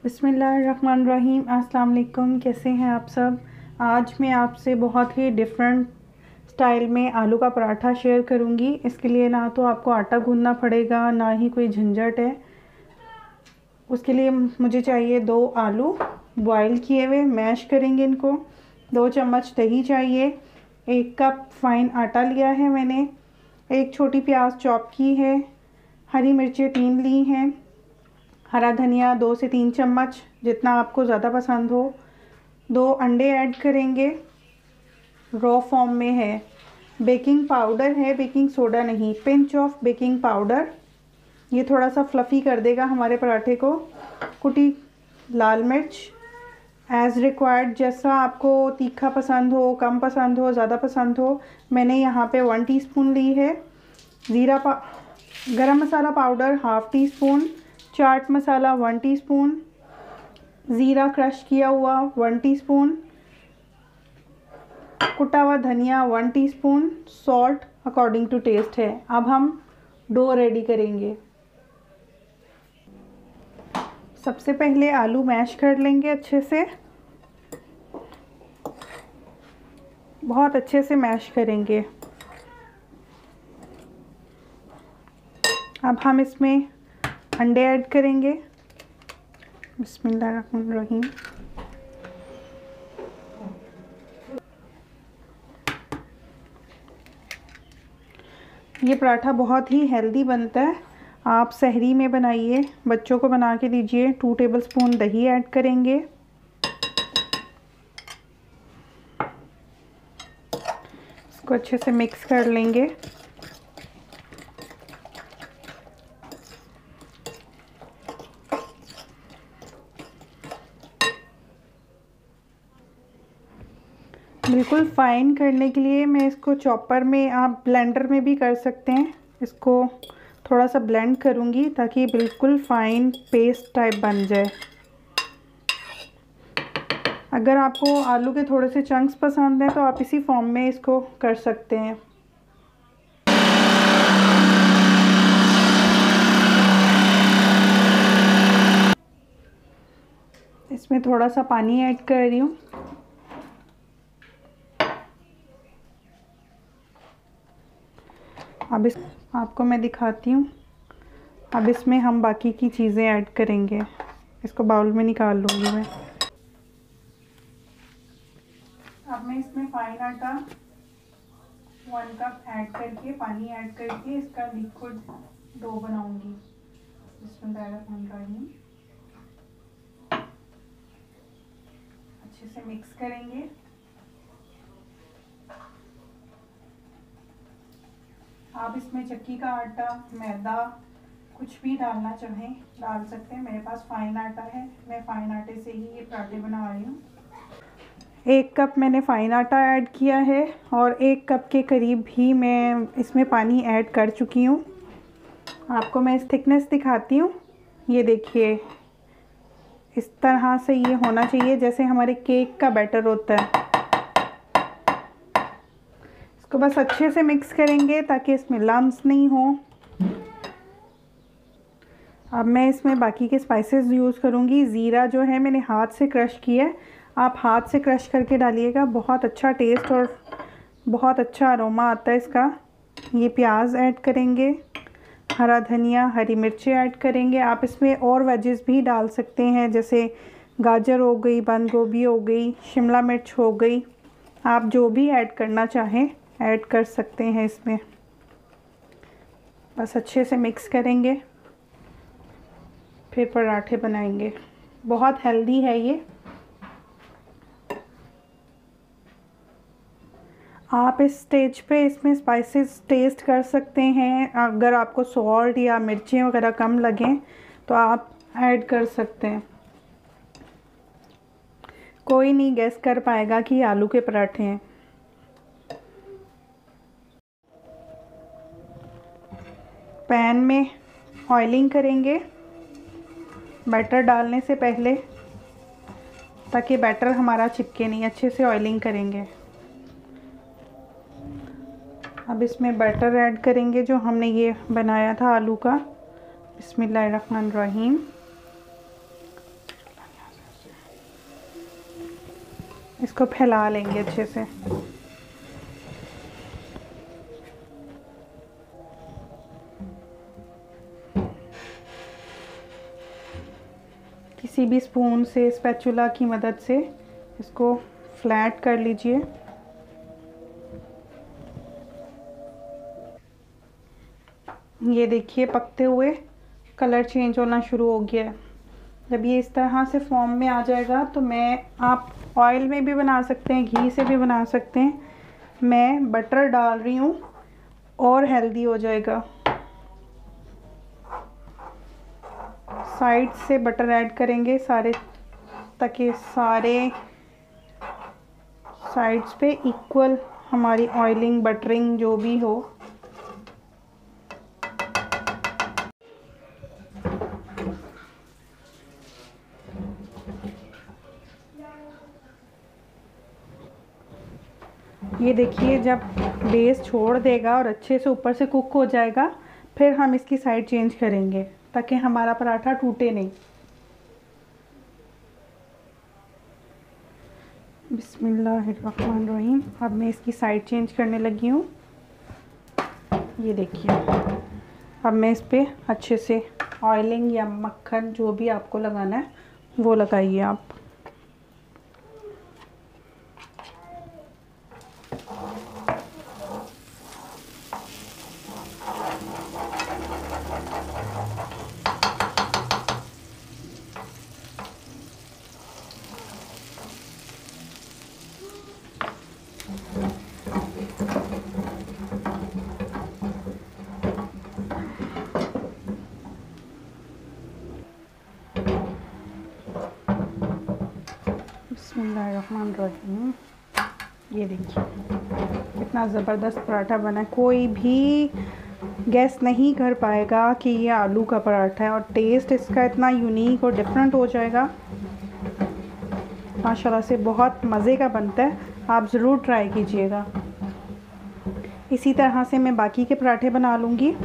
बिस्मिल्लाहिर्रहमानिर्रहीम। अस्सलाम वालेकुम। कैसे हैं आप सब। आज मैं आपसे बहुत ही डिफरेंट स्टाइल में आलू का पराठा शेयर करूंगी। इसके लिए ना तो आपको आटा गूंदना पड़ेगा, ना ही कोई झंझट है। उसके लिए मुझे चाहिए 2 आलू बॉईल किए हुए, मैश करेंगे इनको। 2 चम्मच दही चाहिए। 1 कप फाइन आटा लिया है मैंने। 1 छोटी प्याज चॉप की है। हरी मिर्चें 3 ली हैं। हरा धनिया 2 से 3 चम्मच, जितना आपको ज़्यादा पसंद हो। 2 अंडे ऐड करेंगे, रॉ फॉर्म में है। बेकिंग पाउडर है, बेकिंग सोडा नहीं। पिंच ऑफ बेकिंग पाउडर, ये थोड़ा सा फ्लफ़ी कर देगा हमारे पराठे को। कुटी लाल मिर्च एज़ रिक्वायर्ड, जैसा आपको तीखा पसंद हो, कम पसंद हो, ज़्यादा पसंद हो। मैंने यहाँ पे 1 टीस्पून ली है। गरम मसाला पाउडर ½ टीस्पून। चाट मसाला 1 टीस्पून। ज़ीरा क्रश किया हुआ 1 टीस्पून। कुटा हुआ धनिया 1 teaspoon. Salt according to taste है। अब हम डो रेडी करेंगे। सबसे पहले आलू मैश कर लेंगे अच्छे से, बहुत अच्छे से मैश करेंगे। अब हम इसमें अंडे ऐड करेंगे। बिस्मिल्लाहिर्रहमानिर्रहीम। ये पराठा बहुत ही हेल्दी बनता है। आप सहरी में बनाइए, बच्चों को बना के दीजिए। 2 टेबलस्पून दही ऐड करेंगे। इसको अच्छे से मिक्स कर लेंगे। बिल्कुल फ़ाइन करने के लिए मैं इसको चॉपर में, आप ब्लेंडर में भी कर सकते हैं। इसको थोड़ा सा ब्लेंड करूँगी ताकि बिल्कुल फ़ाइन पेस्ट टाइप बन जाए। अगर आपको आलू के थोड़े से चंक्स पसंद हैं तो आप इसी फॉर्म में इसको कर सकते हैं। इसमें थोड़ा सा पानी ऐड कर रही हूँ। अब इस आपको मैं दिखाती हूँ। अब इसमें हम बाकी की चीज़ें ऐड करेंगे। इसको बाउल में निकाल लूँगी मैं। अब मैं इसमें फाइन आटा 1 कप ऐड करके, पानी ऐड करके इसका लिक्विड डो बनाऊँगी। बिस्मिल्लाहिर्रहमानिर्रहीम। अच्छे से मिक्स करेंगे। आप इसमें चक्की का आटा, मैदा, कुछ भी डालना चाहें डाल सकते हैं। मेरे पास फाइन आटा है, मैं फाइन आटे से ही ये पराठे बना रही हूँ। 1 कप मैंने फाइन आटा ऐड किया है और 1 कप के करीब ही मैं इसमें पानी ऐड कर चुकी हूँ। आपको मैं इस थिकनेस दिखाती हूँ। ये देखिए, इस तरह से ये होना चाहिए जैसे हमारे केक का बैटर होता है। इसको बस अच्छे से मिक्स करेंगे ताकि इसमें लम्स नहीं हो। अब मैं इसमें बाकी के स्पाइसेस यूज़ करूँगी। ज़ीरा जो है मैंने हाथ से क्रश किया है, आप हाथ से क्रश करके डालिएगा। बहुत अच्छा टेस्ट और बहुत अच्छा अरोमा आता है इसका। ये प्याज ऐड करेंगे, हरा धनिया, हरी मिर्चें ऐड करेंगे। आप इसमें और वेजेस भी डाल सकते हैं, जैसे गाजर हो गई, बंद गोभी हो गई, शिमला मिर्च हो गई। आप जो भी ऐड करना चाहें ऐड कर सकते हैं इसमें। बस अच्छे से मिक्स करेंगे, फिर पराठे बनाएंगे। बहुत हेल्दी है ये। आप इस स्टेज पे इसमें स्पाइसेस टेस्ट कर सकते हैं। अगर आपको सॉल्ट या मिर्चें वगैरह कम लगें तो आप ऐड कर सकते हैं। कोई नहीं गेस कर पाएगा कि आलू के पराठे हैं। पैन में ऑयलिंग करेंगे बैटर डालने से पहले, ताकि बैटर हमारा चिपके नहीं। अच्छे से ऑयलिंग करेंगे। अब इसमें बैटर ऐड करेंगे जो हमने ये बनाया था आलू का। बिस्मिल्लाहिर्रहमानिर्रहीम। इसको फैला लेंगे अच्छे से। किसी भी स्पून से, स्पैचुला की मदद से इसको फ्लैट कर लीजिए। ये देखिए पकते हुए कलर चेंज होना शुरू हो गया है। जब ये इस तरह से फॉर्म में आ जाएगा तो आप ऑयल में भी बना सकते हैं, घी से भी बना सकते हैं। मैं बटर डाल रही हूँ और हेल्दी हो जाएगा। साइड से बटर ऐड करेंगे सारे, ताकि सारे साइड्स पे इक्वल हमारी ऑयलिंग, बटरिंग जो भी हो। ये देखिए जब बेस छोड़ देगा और अच्छे से ऊपर से कुक हो जाएगा, फिर हम इसकी साइड चेंज करेंगे ताकि हमारा पराठा टूटे नहीं। बिस्मिल्लाहिर्रहमानिर्रहीम। अब मैं इसकी साइड चेंज करने लगी हूँ। ये देखिए अब मैं इस पर अच्छे से ऑयलिंग या मक्खन जो भी आपको लगाना है वो लगाइए आप। बिस्मिल्लाहिर्रहमानिर्रहीम। ये देखिए कितना ज़बरदस्त पराठा बना है। कोई भी गैस नहीं कर पाएगा कि ये आलू का पराठा है, और टेस्ट इसका इतना यूनिक और डिफरेंट हो जाएगा। माशाल्लाह से बहुत मज़े का बनता है। आप ज़रूर ट्राई कीजिएगा। इसी तरह से मैं बाकी के पराठे बना लूँगी।